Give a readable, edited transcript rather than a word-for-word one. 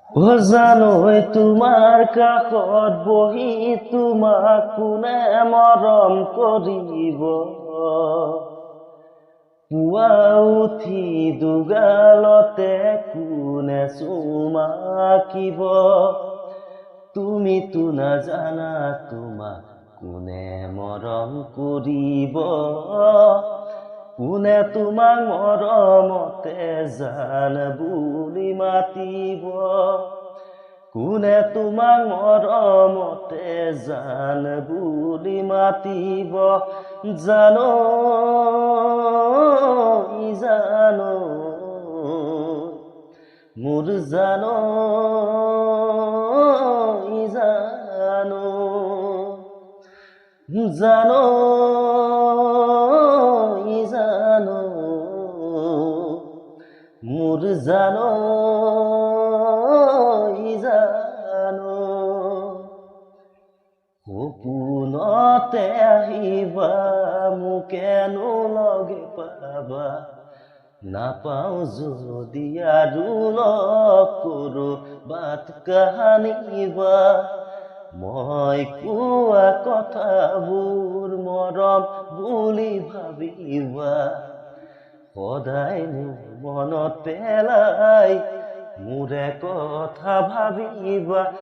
ও জানৈ তোমাৰ কাষত বহি তোমাক কোনে মৰম কৰিব। পুৱা উঠি দুগালতে কোনে চুমা আঁকিব। তুমিতো নাজানা তোমাক কোনে মৰম কৰিব। কোনে তোমাক মৰমতে জান বুলি মাতিব। কোনে তোমাক মৰমতে জান বুলি মাতিব। জানৈ জানৈ মোৰ জানৈ জানৈ জানৈ জানৈ মোৰ জানৈ জানৈ। সপোনতে আহিবা মোকেনো লগে পাবা। নাপাওঁ যদি আৰু লগ কৰবাত কাহানিবা। মই কোৱা কথাবোৰ মৰম বুলি ভাবিবা। সদায় মোৰ মনত পেলাই মোৰে কথা ভাবিবা।